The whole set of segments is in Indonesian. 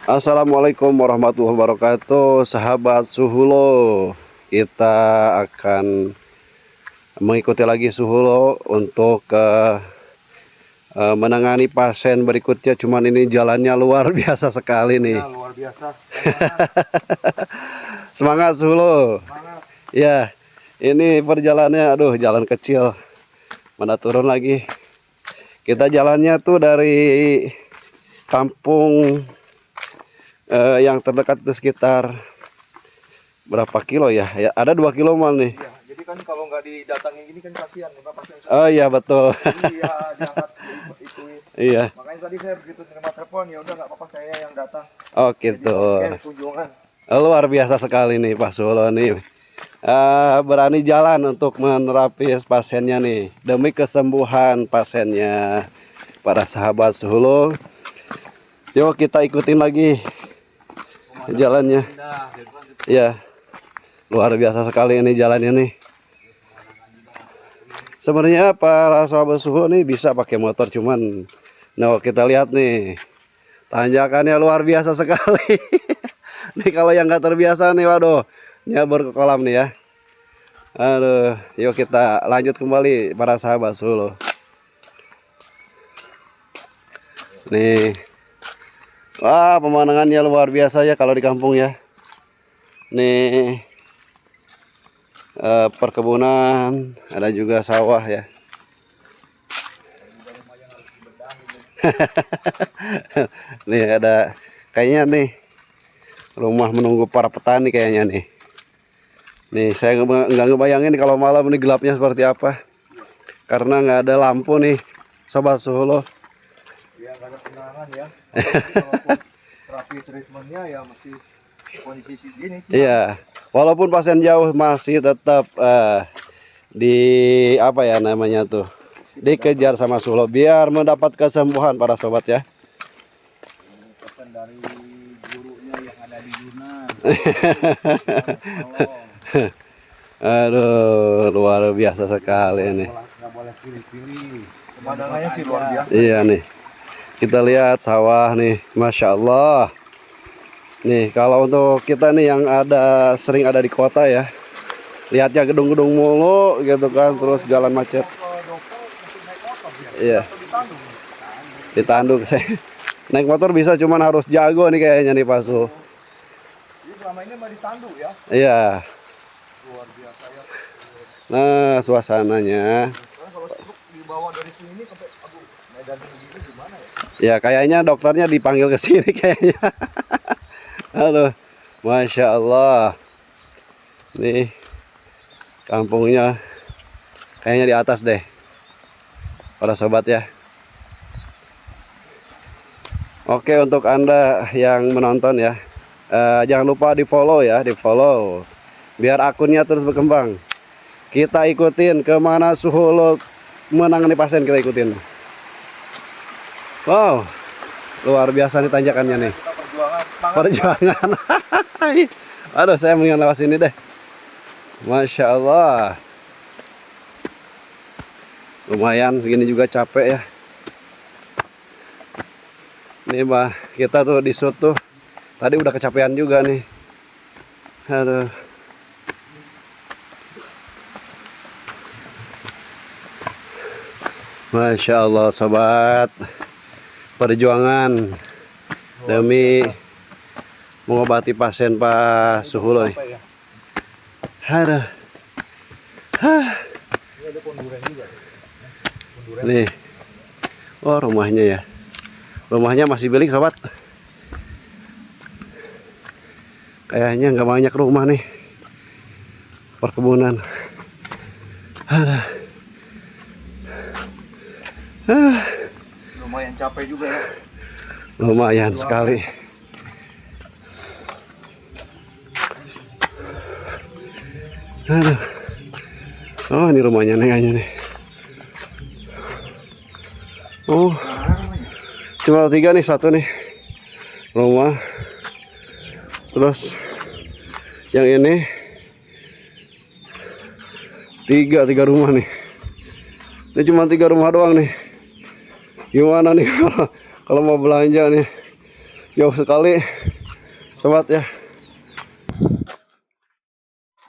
Assalamualaikum warahmatullahi wabarakatuh, sahabat Suhulo. Kita akan mengikuti lagi Suhulo untuk menangani pasien berikutnya. Cuman ini jalannya luar biasa sekali nih. Ya, luar biasa. Semangat Suhulo. Semangat. Ya, ini perjalanannya, aduh, jalan kecil. Mana turun lagi. Kita jalannya tuh dari kampung yang terdekat itu sekitar berapa kilo ya? Ya ada 2 kilo mal nih. Ya, jadi kan kalau nggak didatangin gini kan kasihan ya Bapak. Oh iya betul. Iya, diangkat itu. Iya. Makanya tadi saya begitu terima telepon, ya udah nggak apa-apa saya yang datang. Oh gitu. Jadi, kunjungan. Luar biasa sekali nih Pak Sulo nih. Berani jalan untuk menerapi pasiennya nih demi kesembuhan pasiennya. Para sahabat Sulo, yuk kita ikutin lagi jalannya. Ya, luar biasa sekali ini jalannya nih. Sebenarnya para sahabat Suhu nih bisa pakai motor, cuman nah kita lihat nih tanjakannya luar biasa sekali. Nih kalau yang nggak terbiasa nih, waduh, nyabur ke kolam nih ya. Aduh, yuk kita lanjut kembali para sahabat Suhu. Nih, wah pemandangannya luar biasa ya kalau di kampung ya. Nih perkebunan, ada juga sawah ya. Nih ada kayaknya nih rumah menunggu para petani kayaknya nih. Nih saya nggak ngebayangin kalau malam ini gelapnya seperti apa, karena nggak ada lampu nih sobat Suhulo. Ya nggak ada penerangan ya. Terapi treatmentnya ya masih kondisi segini. Iya, walaupun pasien jauh masih tetap di apa ya namanya tuh, dikejar sama Suhulo biar mendapat kesembuhan para sobat ya. Pesan dari gurunya yang ada di Yunan. Aduh, luar biasa sekali ini. Nggak boleh pilih-pilih. Pemandangannya sih luar biasa. Iya nih, kita lihat sawah nih, masya Allah. Nih kalau untuk kita nih yang sering ada di kota ya, lihatnya gedung-gedung mulu gitu kan, terus jalan macet. Iya, ditanduk saya. Naik motor bisa, cuman harus jago nih kayaknya nih Pak Su. Jadi selama ini mah ditanduk ya. Iya. Luar biasa ya. Nah suasananya. Kalau dibawa dari sini sampai aduh medan begini gimana ya? Ya kayaknya dokternya dipanggil ke sini kayaknya. Aduh, masya Allah. Nih kampungnya kayaknya di atas deh, para sobat ya. Oke, untuk Anda yang menonton ya, jangan lupa di follow ya, di follow biar akunnya terus berkembang. Kita ikutin kemana Suhulo menangani pasien, kita ikutin. Wow, luar biasa nih tanjakannya nih. Perjuangan. Aduh, saya mendingan lewat sini deh. Masya Allah. Lumayan segini juga capek ya. Nih bah, kita tuh di shoot tuh. Tadi udah kecapean juga nih. Aduh. Masya Allah sobat. Perjuangan demi mengobati pasien Pak Suhulo nih. Aduh. Nih. Oh, rumahnya ya. Rumahnya masih milik sobat. Kayaknya nggak banyak rumah nih. Perkebunan. Aduh. Lumayan capek juga ya. Lumayan sekali. Aduh. Oh, ini rumahnya nih kayaknya nih. Oh, cuma 3 nih, 1 nih rumah. Terus yang ini 3 rumah nih. Ini cuma 3 rumah doang nih. Gimana nih kalau mau belanja nih? Jauh sekali, sobat ya.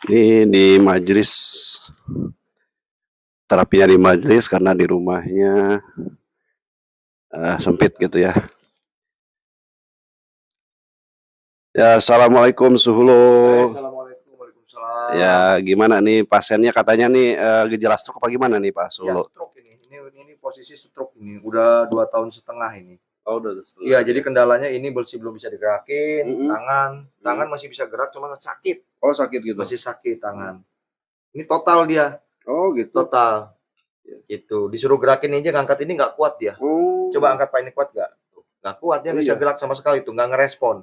Ini di majelis, terapinya di majelis karena di rumahnya sempit gitu ya. Ya, assalamualaikum Suhulo. Assalamualaikum, waalaikumsalam. Ya, gimana nih pasiennya katanya nih gejala stroke apa gimana nih Pak Ya, Suhulo? stroke ini posisi stroke ini udah 2,5 tahun ini. Oh, udah setelah. Iya, jadi kendalanya ini belum bisa digerakin, Mm-mm. tangan masih bisa gerak, cuma sakit, Oh, sakit gitu. masih sakit tangan. Ini total dia, Oh, gitu. total. Itu disuruh gerakin aja ngangkat ini nggak kuat dia. Oh. Coba angkat Pak, ini kuat nggak? Nggak kuat, dia nggak bisa Iya. gerak sama sekali tuh, nggak ngerespon,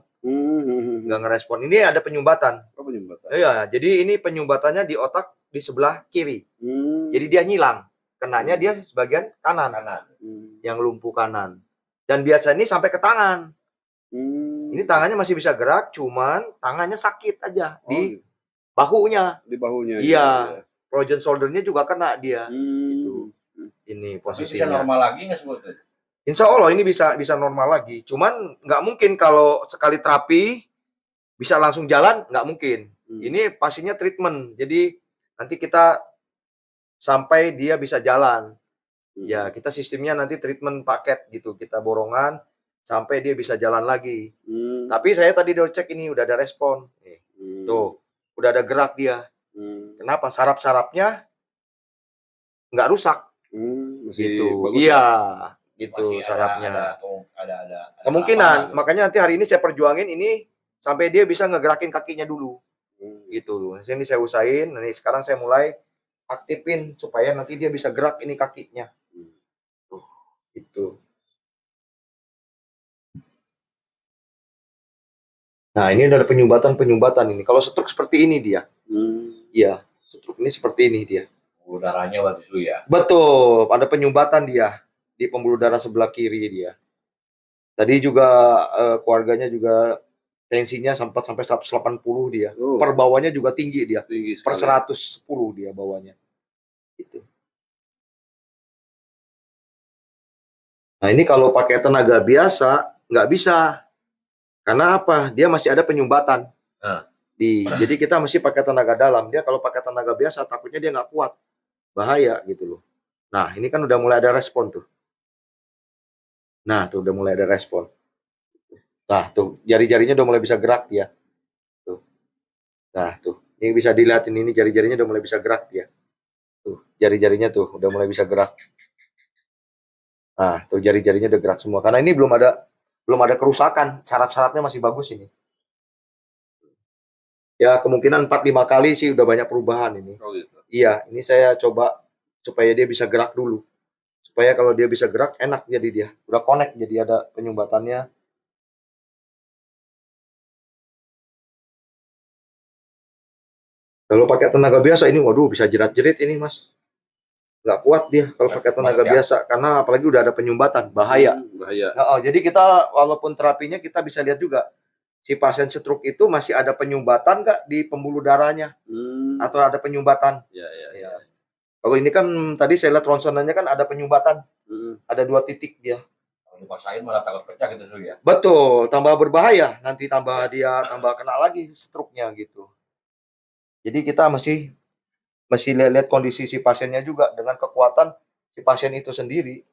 nggak ngerespon. Ini ada penyumbatan. Oh, penyumbatan. Iya, jadi ini penyumbatannya di otak di sebelah kiri. Jadi dia nyilang, kenanya dia sebagian kanan. Yang lumpuh kanan. Dan biasa ini sampai ke tangan. Ini tangannya masih bisa gerak, cuman tangannya sakit aja di bahunya. Di bahunya. Iya. Frozen shoulder-nya juga kena dia. Gitu. Ini Bisa posisinya. normal lagi nggak sebetulnya? Insya Allah ini bisa normal lagi. Cuman nggak mungkin kalau sekali terapi bisa langsung jalan, nggak mungkin. Ini pastinya treatment. Jadi nanti kita sampai dia bisa jalan. Ya, kita sistemnya nanti treatment paket gitu. Kita borongan sampai dia bisa jalan lagi. Tapi saya tadi udah cek ini udah ada respon. Tuh, udah ada gerak dia. Kenapa? Saraf-sarafnya nggak rusak. Gitu. Iya, gitu Masih sarafnya. ada Kemungkinan, makanya nanti hari ini saya perjuangin ini sampai dia bisa ngegerakin kakinya dulu. Gitu. Ini saya usahain, nanti sekarang saya mulai aktifin supaya nanti dia bisa gerak ini kakinya. Gitu. Nah, ini udah ada penyumbatan ini. Kalau stroke seperti ini dia. Iya, stroke ini seperti ini dia. udaranya waktu itu ya. Betul, ada penyumbatan dia di pembuluh darah sebelah kiri dia. Tadi juga keluarganya juga tensinya sempat sampai 180 dia. Per bawahnya juga tinggi dia. Per 110 dia bawahnya. Gitu. Nah, ini kalau pakai tenaga biasa nggak bisa. Karena apa? Dia masih ada penyumbatan. Jadi kita mesti pakai tenaga dalam. Dia kalau pakai tenaga biasa takutnya dia nggak kuat. Bahaya gitu loh. Nah, ini kan udah mulai ada respon tuh. Nah, tuh udah mulai ada respon. Nah, tuh jari-jarinya udah mulai bisa gerak dia. Tuh. Nah, tuh. Ini bisa dilihatin ini jari-jarinya udah mulai bisa gerak dia. Tuh, jari-jarinya tuh udah mulai bisa gerak. Nah, tuh jari-jarinya udah gerak semua. Karena ini belum ada kerusakan, saraf-sarafnya masih bagus ini. Ya, kemungkinan 4-5 kali sih udah banyak perubahan ini. Oh, gitu. Iya, ini saya coba supaya dia bisa gerak dulu. Supaya kalau dia bisa gerak, enak jadi dia. Udah connect, jadi ada penyumbatannya. Kalau pakai tenaga biasa ini, waduh bisa jerat-jerit ini mas. Nggak kuat dia kalau pakai tenaga biasa. Karena apalagi udah ada penyumbatan, bahaya. Bahaya. Nah, jadi kita walaupun terapinya kita bisa lihat juga. Si pasien stroke itu masih ada penyumbatan nggak di pembuluh darahnya? Atau ada penyumbatan? Ya. Kalau ini kan tadi saya lihat ronsonannya kan ada penyumbatan. Ada 2 titik dia. Kalau dipaksain malah takut pecah gitu tuh ya. Betul, tambah berbahaya. Nanti tambah kena lagi stroke-nya gitu. Jadi kita masih lihat kondisi si pasiennya juga dengan kekuatan si pasien itu sendiri.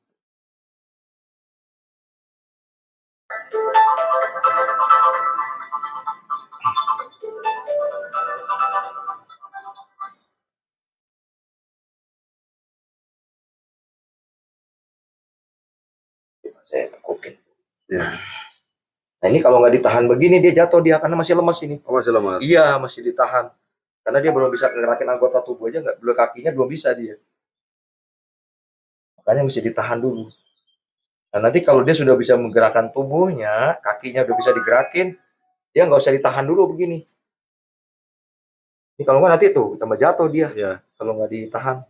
Saya tekukin. Ya. Nah ini kalau nggak ditahan begini dia jatuh dia karena masih lemas ini. Oh, masih lemas. Iya masih ditahan. Karena dia belum bisa ngerakin anggota tubuh aja nggak, belum kakinya belum bisa dia. Makanya mesti ditahan dulu. Nah nanti kalau dia sudah bisa menggerakkan tubuhnya, kakinya udah bisa digerakin, dia nggak usah ditahan dulu begini. Ini kalau nggak nanti tuh tambah jatuh dia. Ya. Kalau nggak ditahan.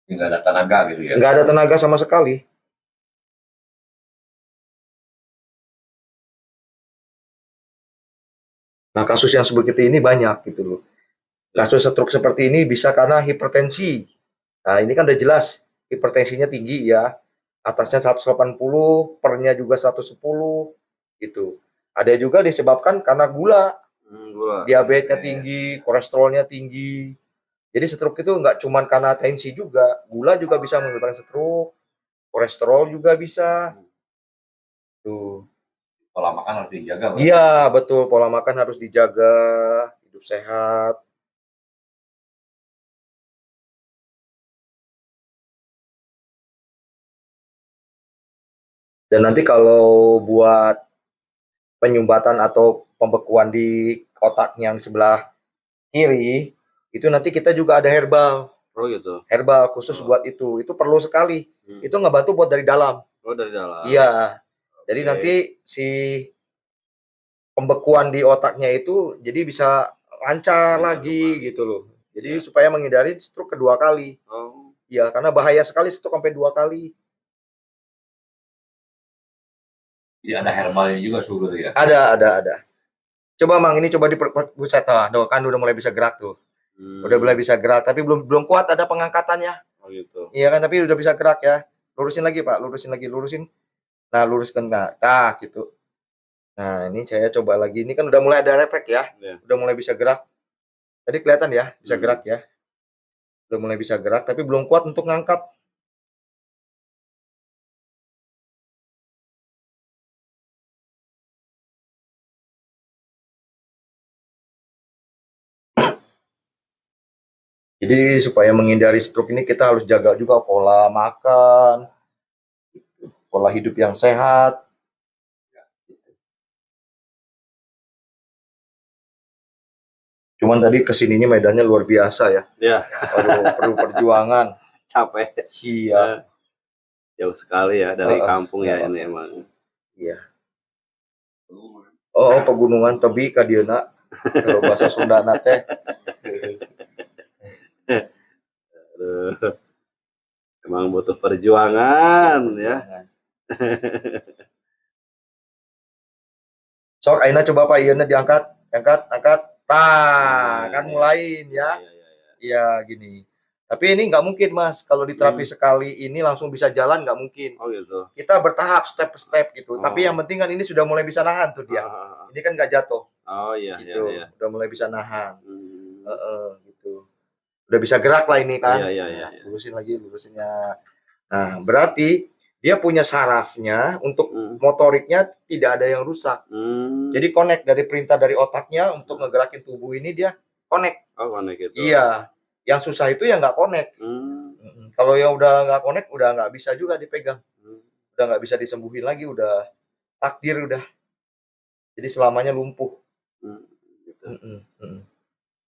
Nggak ada tenaga gitu ya. Nggak ada tenaga sama sekali. Nah kasus yang seperti ini banyak gitu loh. Kasus stroke seperti ini bisa karena hipertensi. Nah ini kan udah jelas hipertensinya tinggi ya. atasnya 180, pernya juga 110 gitu. Ada juga disebabkan karena gula, Gula. diabetesnya tinggi, kolesterolnya tinggi. Jadi stroke itu nggak cuma karena tensi juga, gula juga bisa menyebabkan stroke, kolesterol juga bisa. Tuh. Pola makan harus dijaga. Bang. Iya, betul. Pola makan harus dijaga, hidup sehat. Dan nanti kalau buat penyumbatan atau pembekuan di otaknya yang sebelah kiri, itu nanti kita juga ada herbal. Oh gitu. Herbal khusus buat itu. Itu perlu sekali. Itu ngebantu buat dari dalam. Oh dari dalam. Iya. Jadi Oke. nanti si pembekuan di otaknya itu jadi bisa lancar lagi gitu loh. Jadi supaya menghindari stroke kedua kali. Oh. Iya, karena bahaya sekali stroke sampai 2 kali. Iya, ada herbalnya juga sugar ya. Ada. Coba Mang, ini coba buset kan udah mulai bisa gerak tuh. Udah mulai bisa gerak, tapi belum kuat ada pengangkatannya. Oh gitu. Iya kan, tapi udah bisa gerak ya. Lurusin lagi Pak, lurusin. Nah, luruskan gitu. Nah, ini saya coba lagi. Ini kan udah mulai ada efek ya. Iya. Udah mulai bisa gerak. Tadi kelihatan ya, bisa gerak ya. Udah mulai bisa gerak, tapi belum kuat untuk ngangkat. Jadi supaya menghindari stroke ini kita harus jaga juga pola makan, pola hidup yang sehat. Cuman tadi kesininya medannya luar biasa ya. Ya, Perlu perjuangan. capek. Iya. Jauh sekali ya dari kampung ya Iya. ini emang. Iya. Oh, pegunungan tebi ka dieuna. Kalau bahasa Sunda teh. Aduh. Emang butuh perjuangan ya. Sok ayeuna coba Pak ieu diangkat, angkat. Tah, kan mulain ya. Iya, gini. Tapi ini nggak mungkin Mas, kalau diterapi sekali ini langsung bisa jalan nggak mungkin. Oh gitu. Kita bertahap, step per step gitu. Oh. Tapi yang penting kan ini sudah mulai bisa nahan tuh dia. Ini kan nggak jatuh. Oh iya Gitu. iya. Udah mulai bisa nahan. Gitu. Udah bisa gerak lah ini kan. Iya. Lurusin lurusinnya. Nah, berarti dia punya sarafnya untuk motoriknya tidak ada yang rusak. Jadi connect dari perintah dari otaknya untuk ngegerakin tubuh ini dia connect. Oh connect itu. Iya. Yang susah itu yang nggak connect. Kalau yang udah nggak connect udah nggak bisa juga dipegang. Udah nggak bisa disembuhin lagi, udah takdir udah. Jadi selamanya lumpuh. Gitu.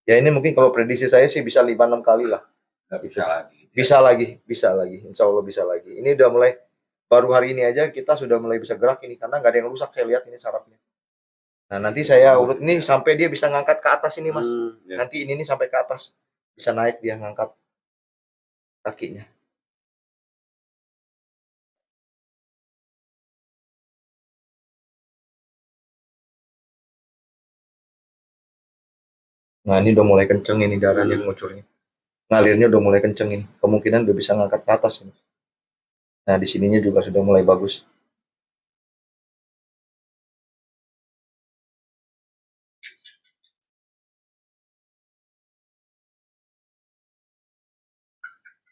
Ya ini mungkin kalau prediksi saya sih bisa 5-6 kali lah. Nggak bisa lagi. Bisa lagi. Insya Allah bisa lagi. Ini udah mulai, baru hari ini aja kita sudah mulai bisa gerak ini. Karena nggak ada yang rusak, saya lihat ini sarafnya. Nah nanti saya urut ini sampai dia bisa ngangkat ke atas ini Mas. Nanti ini sampai ke atas. Bisa naik dia ngangkat kakinya. Nah ini udah mulai kenceng ini darahnya ngucurnya. Ngalirnya udah mulai kenceng ini. Kemungkinan udah bisa ngangkat ke atas ini. Nah di sininya juga sudah mulai bagus.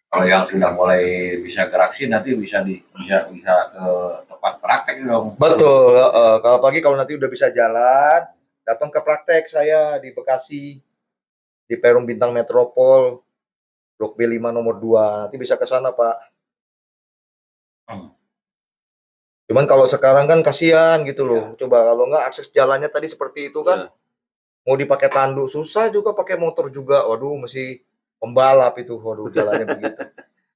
Kalau yang sudah mulai bisa gerak sih nanti bisa ke tempat praktek dong. Betul. Kalau pagi kalau nanti udah bisa jalan, datang ke praktek saya di Bekasi, di Perum Bintang Metropol, Blok B5 nomor 2. Nanti bisa ke sana Pak. Cuman kalau sekarang kan kasihan gitu loh. Coba kalau nggak akses jalannya tadi seperti itu kan, mau dipakai tanduk susah juga, pakai motor juga. Waduh, mesti pembalap itu. Waduh, jalannya begitu.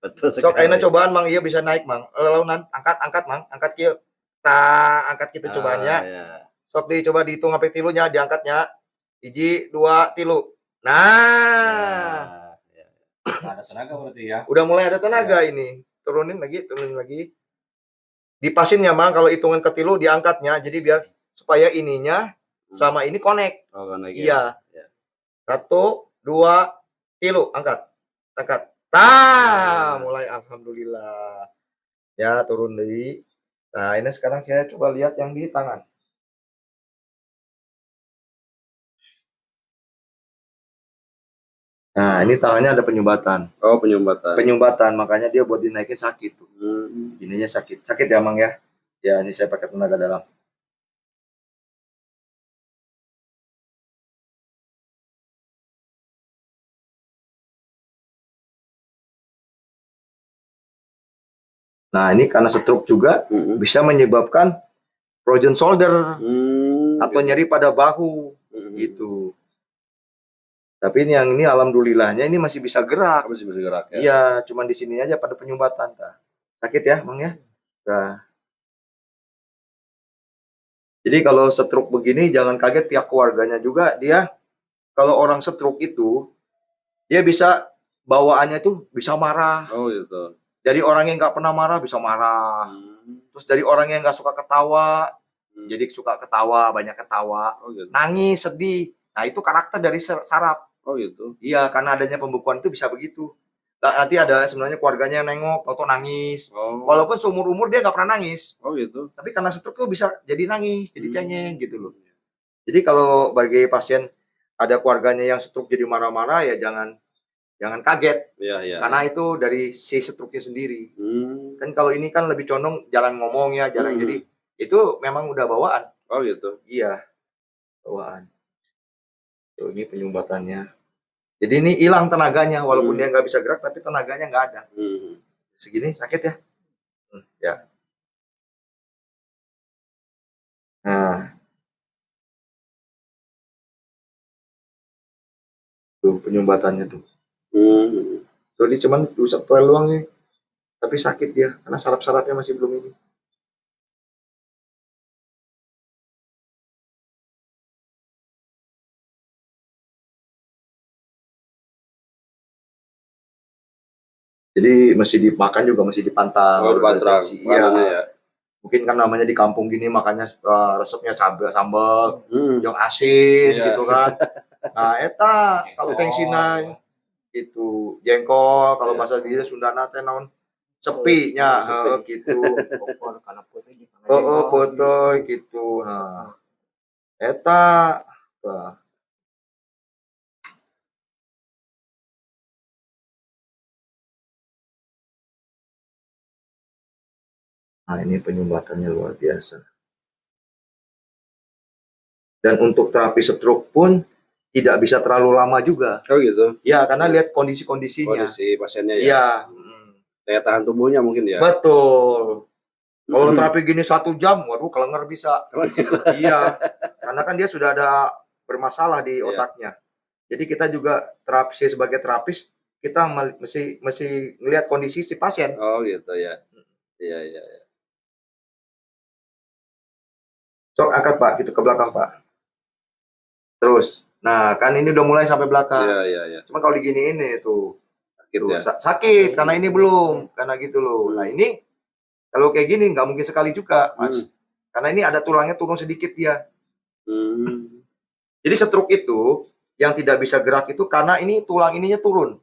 Betul Sok sekali. ayeuna cobaan Mang, iya bisa naik Mang. Launan angkat Mang, angkat kieu. Angkat kita cobaannya. Iya. Sok dicoba dihitung sampai tilunya, diangkatnya. 1, 2, 3. Nah. Ada tenaga berarti ya. Udah mulai ada tenaga ini. Turunin lagi. Dipasin ya Mang, kalau hitungan ke tilu diangkatnya. Jadi biar supaya ininya sama ini connect. Oh connect. Iya. 1, 2, 3, angkat. Mulai alhamdulillah. Ya, turun deui. Nah, ini sekarang saya coba lihat yang di tangan. Nah, ini tangannya ada penyumbatan. Oh, penyumbatan. Penyumbatan, makanya dia buat dinaikin sakit tuh. Hmm. Ininya sakit. Sakit ya, Mang ya? Ya, ini saya pakai tenaga dalam. Nah, ini karena stroke juga bisa menyebabkan frozen shoulder atau gitu. nyeri pada bahu gitu. Tapi ini yang ini alhamdulillahnya ini masih bisa gerak. Masih bisa gerak ya. Iya, cuman di sini aja pada penyumbatan. Nah. Sakit ya, Mang ya? Nah. Jadi kalau stroke begini jangan kaget pihak keluarganya juga dia kalau orang stroke itu dia bisa bawaannya tuh bisa marah. Oh gitu. Dari orang yang nggak pernah marah bisa marah. Terus dari orang yang nggak suka ketawa jadi suka ketawa, banyak ketawa. Oh gitu. Nangis, sedih. Nah, itu karakter dari saraf. Oh gitu. Iya, karena adanya pembekuan itu bisa begitu. Nah, nanti ada sebenarnya keluarganya yang nengok atau nangis. Oh. Walaupun seumur-umur dia nggak pernah nangis. Oh gitu. Tapi karena stroke tuh bisa jadi nangis, jadi cengeng gitu loh. Jadi kalau bagi pasien ada keluarganya yang stroke jadi marah-marah ya jangan kaget. Iya, iya. Karena itu dari si stroke-nya sendiri. Kan kalau ini kan lebih condong jarang ngomong ya, jarang jadi itu memang udah bawaan. Oh gitu. Iya. Bawaan. Tuh ini penyumbatannya. Jadi ini hilang tenaganya walaupun dia nggak bisa gerak tapi tenaganya nggak ada. Segini sakit ya? Ya. Nah. Tuh penyumbatannya tuh. Tuh ini cuman rusak toel doang nih. Tapi sakit dia karena saraf-sarafnya masih belum ini. Jadi mesti dimakan juga mesti dipantau. Oh, dipantau. Iya. Ya. Mungkin kan namanya di kampung gini makanya resepnya sambal, yang asin gitu kan. Nah, eta kalau tensinan itu jengkol kalau bahasa dia Sundana teh naon sepinya gitu. Foto gitu. Nah. Eta Nah, ini penyumbatannya luar biasa. Dan untuk terapi stroke pun tidak bisa terlalu lama juga. Oh gitu. Ya, karena lihat kondisi-kondisinya. Kondisi pasiennya ya. Iya. Daya tahan tubuhnya mungkin ya. Betul. Kalau terapi gini 1 jam, waduh kelenger bisa. Iya. Karena kan dia sudah ada bermasalah di otaknya. Jadi kita juga sebagai terapis kita mesti melihat kondisi si pasien. Oh gitu ya. Iya, iya. Sok angkat Pak, gitu ke belakang Pak. Terus, nah kan ini udah mulai sampai belakang. Iya, iya, iya. Cuma kalau diginiin nih tuh, Sakit ya. sakit karena ini belum, karena gitu loh. Nah ini kalau kayak gini nggak mungkin sekali juga, Mas. Karena ini ada tulangnya turun sedikit dia. Jadi stroke itu yang tidak bisa gerak itu karena ini tulang ininya turun.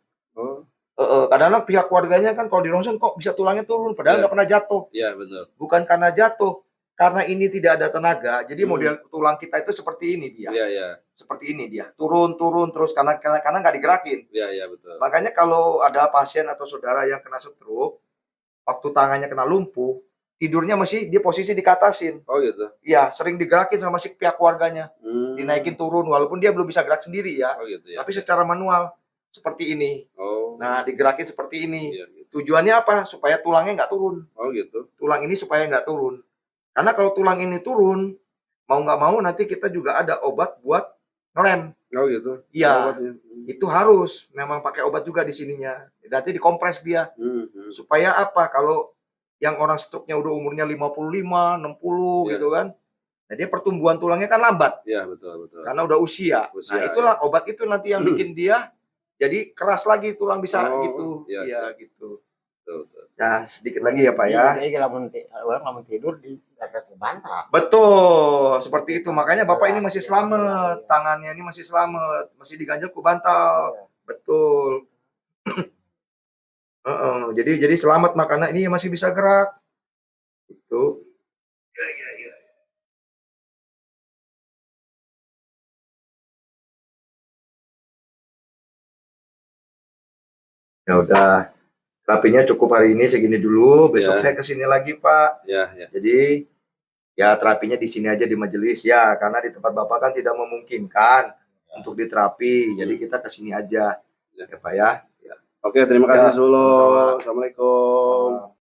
Kadang-kadang pihak keluarganya kan kalau di ronsen kok bisa tulangnya turun, padahal nggak pernah jatuh. Iya betul. Bukan karena jatuh, karena ini tidak ada tenaga. Jadi model tulang kita itu seperti ini dia. Iya, iya. Seperti ini dia, turun terus karena nggak digerakin. Iya, iya betul. Makanya kalau ada pasien atau saudara yang kena stroke, waktu tangannya kena lumpuh, tidurnya masih di posisi dikatasin. Oh gitu. Iya, sering digerakin sama si pihak keluarganya. Dinaikin turun walaupun dia belum bisa gerak sendiri ya. Oh gitu ya. Tapi secara manual seperti ini. Oh. Nah, digerakin seperti ini. Iya, gitu. Tujuannya apa? Supaya tulangnya nggak turun. Oh gitu. Tulang ini supaya nggak turun. Karena kalau tulang ini turun, mau nggak mau nanti kita juga ada obat buat ngelem. Oh gitu. Iya. Itu harus memang pakai obat juga di sininya. Nanti dikompres dia. Supaya apa? Kalau yang orang stroke-nya udah umurnya 55, 60 gitu kan. Nah, dia pertumbuhan tulangnya kan lambat. Iya, betul, betul. Karena udah usia. Nah, itulah obat itu nanti yang bikin dia jadi keras lagi tulang bisa gitu. Iya, gitu. Nah, sedikit lagi ya, Pak ya. Jadi orang lamun tidur di atas bantal. Betul, seperti itu. Makanya Bapak ini masih selamat, tangannya ini masih selamat, masih diganjel ku bantal. Betul. Jadi selamat makanya ini masih bisa gerak. Ya udah, terapinya cukup hari ini segini dulu. Besok Ya. saya kesini lagi, Pak. Ya, ya. Jadi ya terapinya di sini aja di majelis ya, karena di tempat Bapak kan tidak memungkinkan untuk diterapi. Jadi kita kesini aja, ya Pak ya. Oke, terima kasih Ya, Sulo. sama-sama. Assalamualaikum.